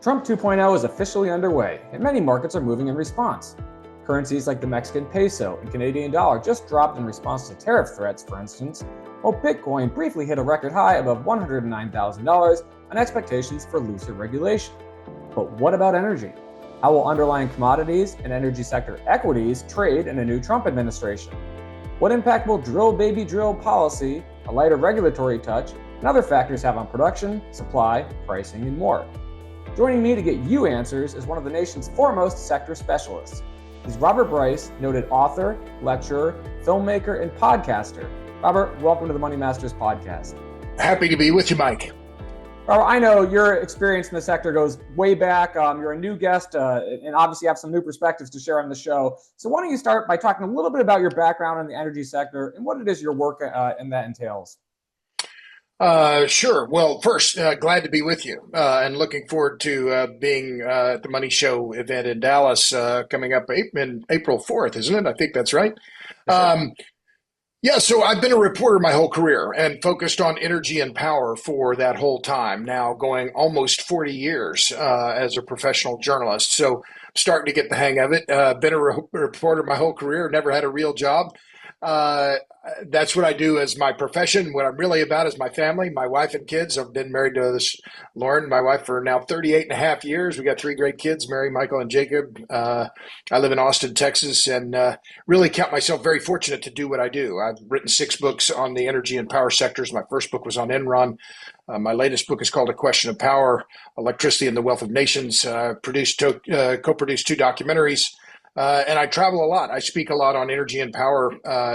Trump 2.0 is officially underway, and many markets are moving in response. Currencies like the Mexican peso and Canadian dollar just dropped in response to tariff threats, for instance, while Bitcoin briefly hit a record high above $109,000 on expectations for looser regulation. But what about energy? How will underlying commodities and energy sector equities trade in a new Trump administration? What impact will drill baby drill policy, a lighter regulatory touch, and other factors have on production, supply, pricing, and more? Joining me to get you answers is one of the nation's foremost sector specialists. He's Robert Bryce, noted author, lecturer, filmmaker, and podcaster. Robert, welcome to the Money Masters Podcast. Happy to be with you, Mike. Robert, I know your experience in the sector goes way back. You're a new guest and obviously have some new perspectives to share on the show. So why don't you start by talking a little bit about your background in the energy sector and what it is your work in that entails? Sure. Well, first, glad to be with you and looking forward to being at the Money Show event in Dallas coming up in April 4th, isn't it? I think that's right. Yeah, so I've been a reporter my whole career and focused on energy and power for that whole time, now going almost 40 years as a professional journalist. So starting to get the hang of it. Been a reporter my whole career, never had a real job. That's what I do as my profession. What I'm really about is my family, my wife and kids. I've been married to Lauren, my wife, for now 38 and a half years. We got three great kids, Mary, Michael, and Jacob. I live in Austin, Texas, and really count myself very fortunate to do what I do. I've written 6 books on the energy and power sectors. My first book was on Enron. My latest book is called A Question of Power, Electricity and the Wealth of Nations. Co-produced 2 documentaries. And I travel a lot. I speak a lot on energy and power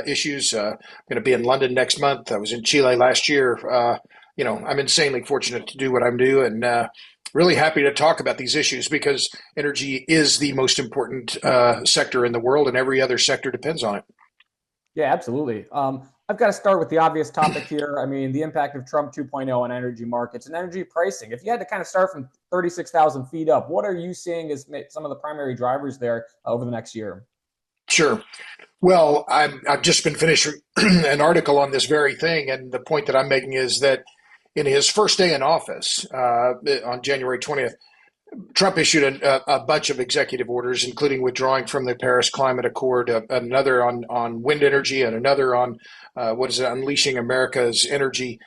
issues. I'm going to be in London next month. I was in Chile last year. I'm insanely fortunate to do what I'm doing, and really happy to talk about these issues because energy is the most important sector in the world, and every other sector depends on it. Yeah, absolutely. I've got to start with the obvious topic here. I mean, the impact of Trump 2.0 on energy markets and energy pricing. If you had to kind of start from 36,000 feet up, what are you seeing as some of the primary drivers there over the next year? Sure. Well, I've just been finishing an article on this very thing, and the point that I'm making is that in his first day in office on January 20th, Trump issued a bunch of executive orders, including withdrawing from the Paris Climate Accord, another on wind energy, and another on unleashing America's energy.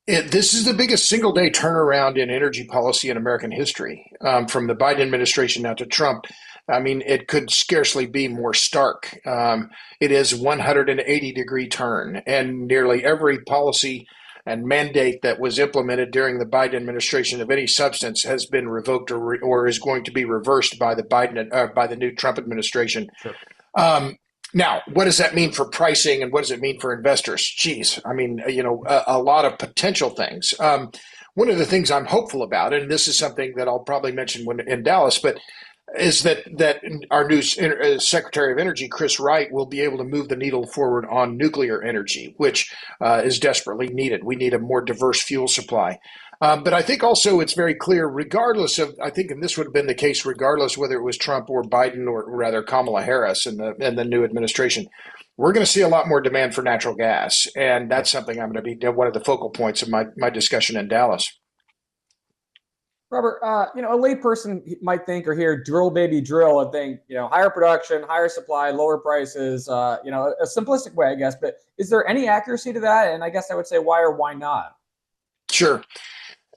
This is the biggest single-day turnaround in energy policy in American history, from the Biden administration now to Trump. I mean, it could scarcely be more stark. It is 180-degree turn, and nearly every policy and mandate that was implemented during the Biden administration of any substance has been revoked or is going to be reversed by the new Trump administration. Sure. Now, what does that mean for pricing, and what does it mean for investors? Geez, I mean, a lot of potential things. One of the things I'm hopeful about, and this is something that I'll probably mention when in Dallas, but is that our new Secretary of Energy, Chris Wright, will be able to move the needle forward on nuclear energy, which is desperately needed. We need a more diverse fuel supply. But I think also it's very clear, regardless of, I think, and this would have been the case regardless whether it was Trump or Biden or rather Kamala Harris and the new administration, we're going to see a lot more demand for natural gas. And that's something I'm going to be one of the focal points of my discussion in Dallas. Robert, a layperson might think or hear drill baby drill and think, higher production, higher supply, lower prices, a simplistic way, I guess. But is there any accuracy to that? And I guess I would say why or why not? Sure.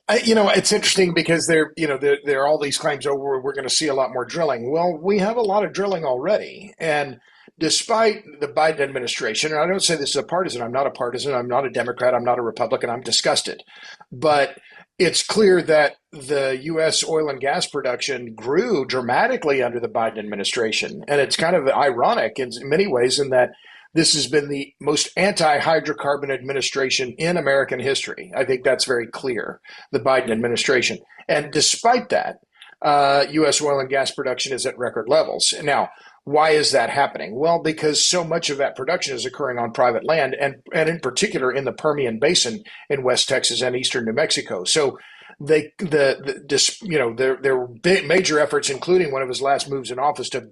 It's interesting because there are all these claims over we're going to see a lot more drilling. Well, we have a lot of drilling already. And despite the Biden administration, and I don't say this is a partisan, I'm not a partisan, I'm not a Democrat, I'm not a Republican, I'm disgusted. But it's clear that the U.S. oil and gas production grew dramatically under the Biden administration. And it's kind of ironic in many ways in that this has been the most anti-hydrocarbon administration in American history. I think that's very clear, the Biden administration. And despite that, U.S. oil and gas production is at record levels. Now, why is that happening? Well, because so much of that production is occurring on private land, and in particular in the Permian Basin in West Texas and eastern New Mexico. So there were major efforts, including one of his last moves in office, to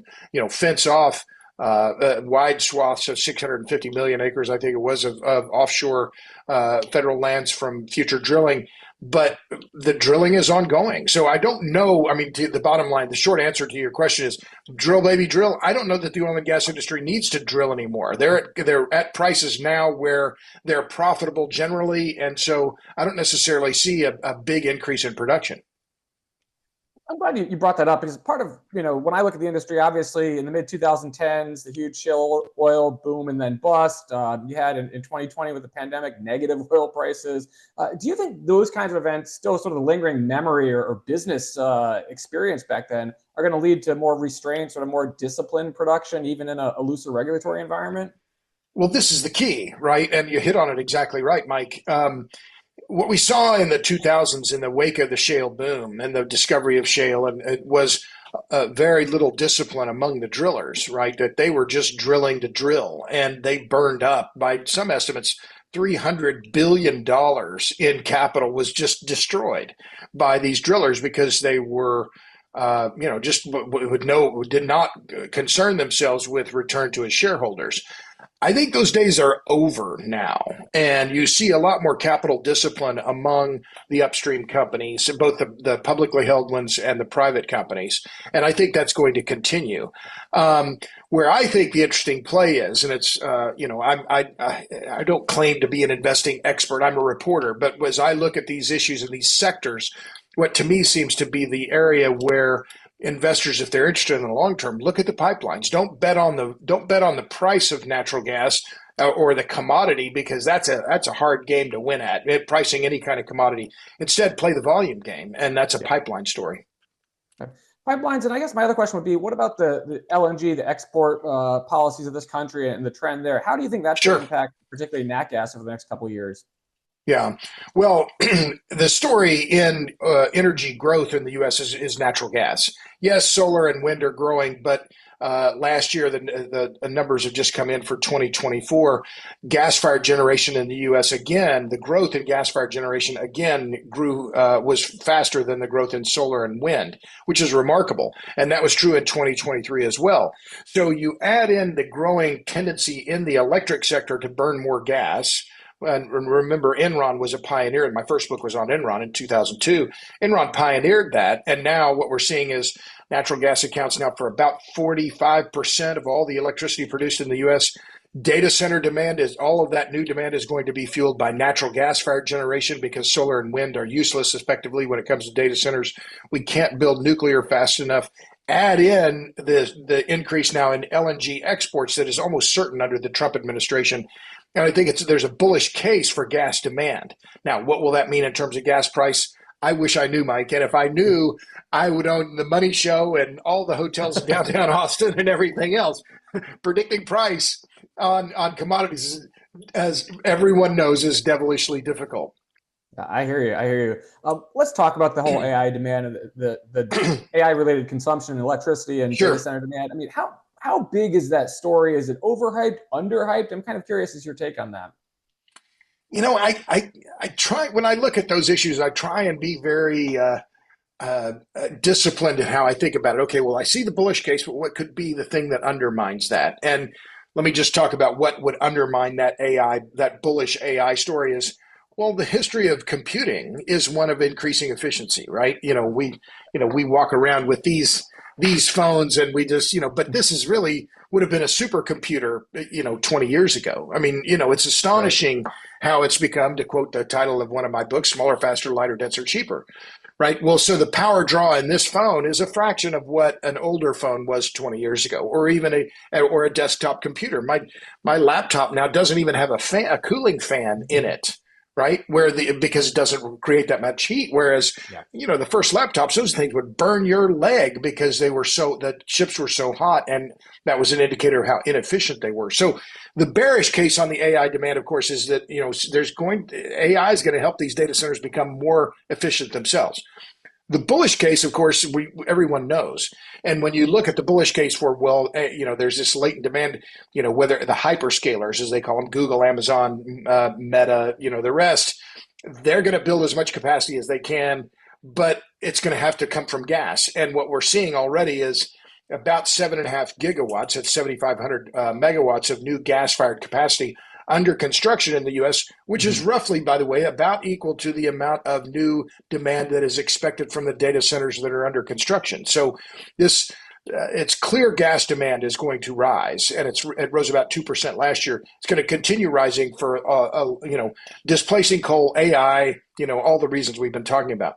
fence off wide swaths of 650 million acres, I think it was, of offshore federal lands from future drilling. but the drilling is ongoing. So I don't know. I mean, the bottom line, the short answer to your question is drill, baby, drill. I don't know that the oil and gas industry needs to drill anymore. They're at prices now where they're profitable generally. And so I don't necessarily see a big increase in production. I'm glad you brought that up because part of, when I look at the industry, obviously in the mid 2010s, the huge shale oil boom and then bust. You had in 2020 with the pandemic, negative oil prices. Do you think those kinds of events, still sort of the lingering memory or business experience back then, are going to lead to more restraint, sort of more disciplined production, even in a looser regulatory environment? Well, this is the key, right? And you hit on it exactly right, Mike. What we saw in the 2000s in the wake of the shale boom and the discovery of shale, and it was very little discipline among the drillers, right? That they were just drilling to drill, and they burned up, by some estimates, $300 billion in capital was just destroyed by these drillers because they were did not concern themselves with return to his shareholders. I think those days are over now, and you see a lot more capital discipline among the upstream companies, both the publicly held ones and the private companies, and I think that's going to continue. Where I think the interesting play is, and it's I don't claim to be an investing expert. I'm a reporter, but as I look at these issues in these sectors, what to me seems to be the area where investors, if they're interested in the long term, look at the pipelines. Don't bet on the price of natural gas or the commodity, because that's a hard game to win at, pricing any kind of commodity. Instead, play the volume game, and that's a pipeline story. Pipelines, and I guess my other question would be, what about the LNG, the export policies of this country and the trend there? How do you think that's going to impact particularly nat gas over the next couple of years? Yeah. Well, the story in energy growth in the U.S. is natural gas. Yes, solar and wind are growing, but last year the numbers have just come in for 2024. Gas-fired generation in the U.S. again, the growth in gas-fired generation again was faster than the growth in solar and wind, which is remarkable. And that was true in 2023 as well. So you add in the growing tendency in the electric sector to burn more gas. And remember, Enron was a pioneer, and my first book was on Enron in 2002. Enron pioneered that, and now what we're seeing is natural gas accounts now for about 45% of all the electricity produced in the U.S. Data center demand all of that new demand is going to be fueled by natural gas-fired generation, because solar and wind are useless effectively when it comes to data centers. We can't build nuclear fast enough. Add in the increase now in LNG exports that is almost certain under the Trump administration. And I think there's a bullish case for gas demand. Now, what will that mean in terms of gas price? I wish I knew, Mike. And if I knew, I would own the Money Show and all the hotels in downtown Austin and everything else. Predicting price on commodities, as everyone knows, is devilishly difficult. I hear you. Let's talk about the whole AI demand and the AI-related consumption and electricity and data center demand. I mean, how big is that story? Is it overhyped, underhyped? I'm kind of curious as your take on that. I try, when I look at those issues, I try and be very disciplined in how I think about it. Okay, well, I see the bullish case, but what could be the thing that undermines that? And let me just talk about what would undermine that bullish AI story is. Well, the history of computing is one of increasing efficiency, right? We walk around with these phones and we just, but this is really would have been a supercomputer, 20 years ago. I mean, it's astonishing how it's become, to quote the title of one of my books, smaller, faster, lighter, denser, cheaper, right? Well, so the power draw in this phone is a fraction of what an older phone was 20 years ago, or even a desktop computer. My laptop now doesn't even have a cooling fan in it. Right, because it doesn't create that much heat. Whereas, the first laptops, those things would burn your leg because the chips were so hot, and that was an indicator of how inefficient they were. So, the bearish case on the AI demand, of course, is that AI is going to help these data centers become more efficient themselves. The bullish case, of course, everyone knows. And when you look at the bullish case for, there's this latent demand, whether the hyperscalers, as they call them, Google, Amazon, Meta, the rest, they're going to build as much capacity as they can, but it's going to have to come from gas. And what we're seeing already is about 7.5 gigawatts, that's 7,500 megawatts of new gas-fired capacity under construction in the U.S., which is roughly, by the way, about equal to the amount of new demand that is expected from the data centers that are under construction. So this it's clear gas demand is going to rise, and it rose about 2% last year. It's going to continue rising for displacing coal, AI, all the reasons we've been talking about.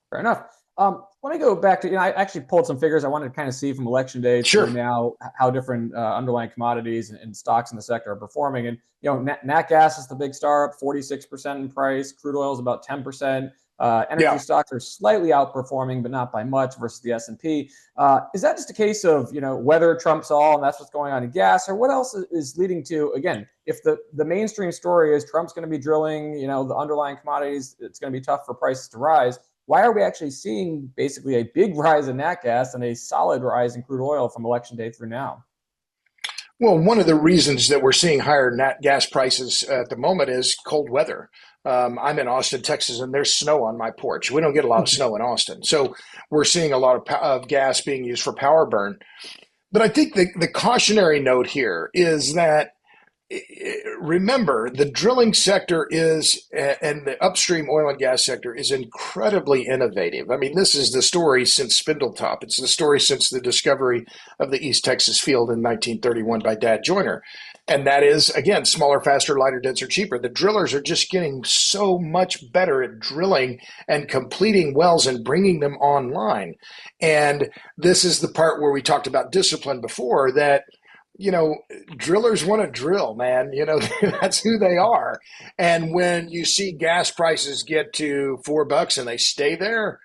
Fair enough. Let me go back to, I actually pulled some figures I wanted to kind of see from election day Sure. to now how different underlying commodities and stocks in the sector are performing. And, nat gas is the big star, up 46% in price. Crude oil is about 10%. Energy stocks are slightly outperforming, but not by much versus the S&P. Is that just a case of, whether trumps all and that's what's going on in gas, or what else is leading to, again, if the mainstream story is Trump's going to be drilling, the underlying commodities, it's going to be tough for prices to rise. Why are we actually seeing basically a big rise in nat gas and a solid rise in crude oil from election day through now? Well, one of the reasons that we're seeing higher nat gas prices at the moment is cold weather. I'm in Austin, Texas, and there's snow on my porch. We don't get a lot of snow in Austin. So we're seeing a lot of gas being used for power burn. But I think the cautionary note here is that, remember, the drilling sector and the upstream oil and gas sector is incredibly innovative. I mean, this is the story since Spindletop. It's the story since the discovery of the East Texas field in 1931 by Dad Joyner. And that is, again, smaller, faster, lighter, denser, cheaper. The drillers are just getting so much better at drilling and completing wells and bringing them online. And this is the part where we talked about discipline before, that drillers want to drill, man. That's who they are. And when you see gas prices get to $4 and they stay there,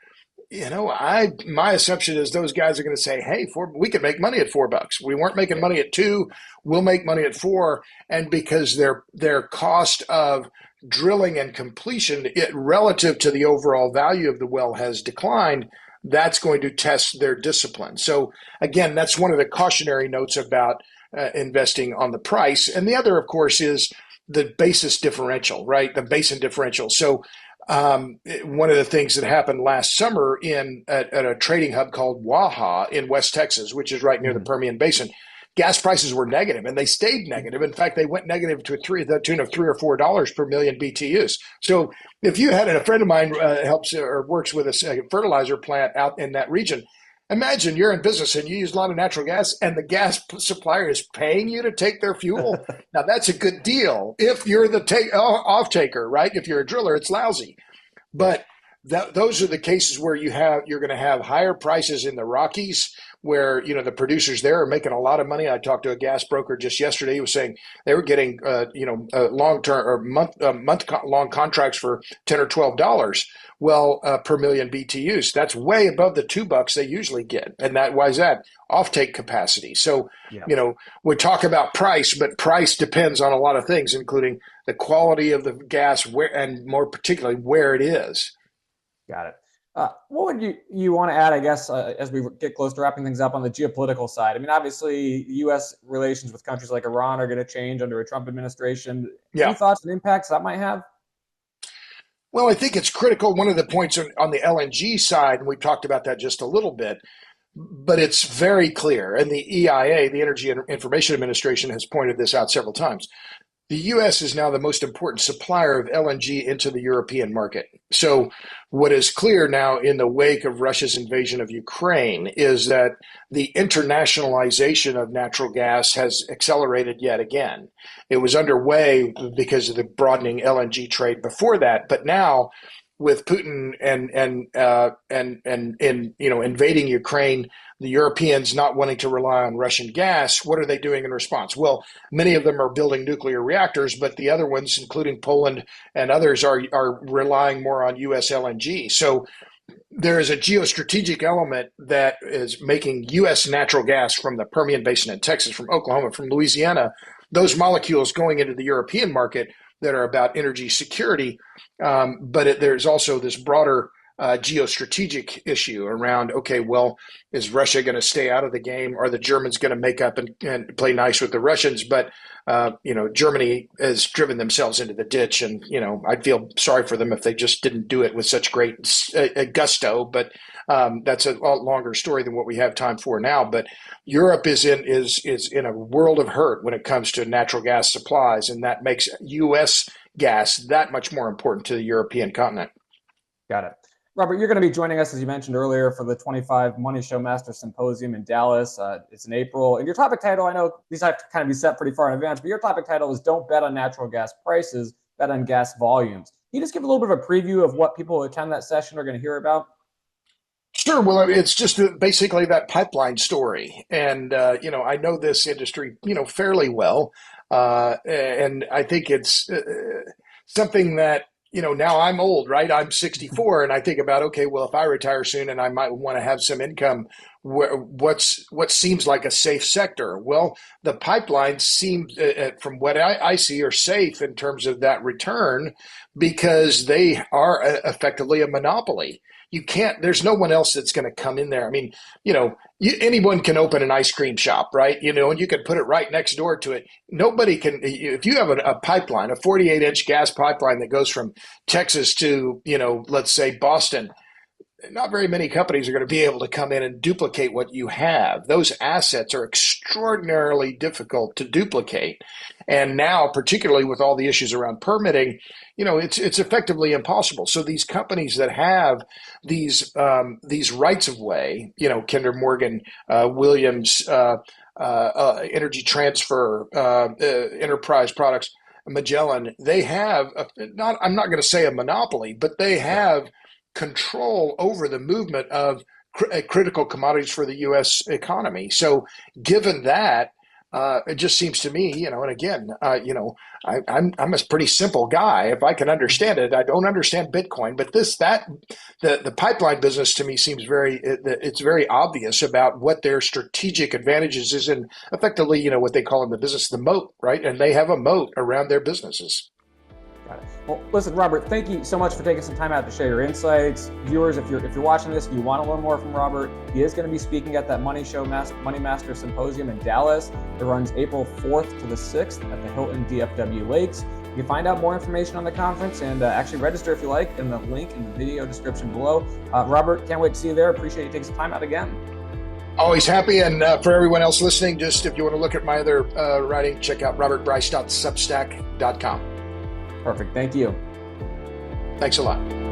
my assumption is those guys are going to say, hey, we can make money at $4. We weren't making money at $2. We'll make money at $4. And because their cost of drilling and completion, relative to the overall value of the well, has declined, that's going to test their discipline. So again, that's one of the cautionary notes about investing on the price. And the other, of course, is the basis differential, right? The basin differential. So one of the things that happened last summer at a trading hub called Waha in West Texas, which is right near the Permian Basin, gas prices were negative, and they stayed negative. In fact, they went negative to the tune of $3 or $4 per million BTUs. So if you had a friend of mine helps or works with a fertilizer plant out in that region, imagine you're in business and you use a lot of natural gas, and the gas supplier is paying you to take their fuel. Now, that's a good deal if you're the off-taker, right? If you're a driller, it's lousy. But those are the cases where you're going to have higher prices in the Rockies, where the producers there are making a lot of money. I talked to a gas broker just yesterday. He was saying they were getting long-term or month-long contracts for $10 or $12 per million BTUs. That's way above the $2 they usually get. And why is that? Offtake capacity. So we talk about price, but price depends on a lot of things, including the quality of the gas, and more particularly where it is. Got it. What would you want to add, I guess, as we get close to wrapping things up on the geopolitical side? I mean, obviously, U.S. relations with countries like Iran are going to change under a Trump administration. Any thoughts and impacts that might have? Well, I think it's critical. One of the points on the LNG side, and we talked about that just a little bit, but it's very clear, and the EIA, the Energy Information Administration, has pointed this out several times. The U.S. is now the most important supplier of LNG into the European market. So what is clear now in the wake of Russia's invasion of Ukraine is that the internationalization of natural gas has accelerated yet again. It was underway because of the broadening LNG trade before that, but now with Putin and invading Ukraine, the Europeans not wanting to rely on Russian gas, what are they doing in response? Well, many of them are building nuclear reactors, but the other ones, including Poland and others, are relying more on U.S. LNG. So there is a geostrategic element that is making U.S. natural gas from the Permian Basin in Texas, from Oklahoma, from Louisiana, those molecules going into the European market that are about energy security. But there's also this broader geostrategic issue around, okay, well, is Russia going to stay out of the game? Are the Germans going to make up and play nice with the Russians? But, Germany has driven themselves into the ditch. And, I'd feel sorry for them if they just didn't do it with such great gusto. But that's a lot longer story than what we have time for now. But Europe is in a world of hurt when it comes to natural gas supplies. And that makes U.S. gas that much more important to the European continent. Got it. Robert, you're going to be joining us, as you mentioned earlier, for the 25 MoneyShow Masters Symposium in Dallas. It's in April. And your topic title, I know these have to kind of be set pretty far in advance, but your topic title is Don't Bet on Natural Gas Prices, Bet on Gas Volumes. Can you just give a little bit of a preview of what people who attend that session are going to hear about? Sure. Well, it's just basically that pipeline story. And, I know this industry, fairly well. And I think it's something that, now I'm old, right? I'm 64, and I think about, okay, well, if I retire soon and I might want to have some income, what seems like a safe sector? Well, the pipelines seem, from what I see, are safe in terms of that return because they are effectively a monopoly. There's no one else that's going to come in there. I mean, anyone can open an ice cream shop, right? And you can put it right next door to it. Nobody can, if you have a pipeline, a 48-inch gas pipeline that goes from Texas to, let's say Boston, not very many companies are going to be able to come in and duplicate what you have. Those assets are extraordinarily difficult to duplicate. And now, particularly with all the issues around permitting, it's effectively impossible. So these companies that have these rights of way, Kinder Morgan, Williams, Energy Transfer, Enterprise Products, Magellan, they have I'm not going to say a monopoly, but they have control over the movement of critical commodities for the U.S. economy. So given that, it just seems to me, and again, I'm a pretty simple guy. If I can understand it, I don't understand Bitcoin, but the pipeline business to me seems it's very obvious about what their strategic advantages is, and effectively, what they call in the business the moat, right? And they have a moat around their businesses. Got it. Well, listen, Robert, thank you so much for taking some time out to share your insights. Viewers, if you're watching this, you want to learn more from Robert, he is going to be speaking at that Money Masters Symposium in Dallas. It runs April 4th to the 6th at the Hilton DFW Lakes. You can find out more information on the conference and actually register if you like in the link in the video description below. Robert, can't wait to see you there. Appreciate you taking some time out again. Always happy. And for everyone else listening, just if you want to look at my other writing, check out robertbryce.substack.com. Perfect. Thank you. Thanks a lot.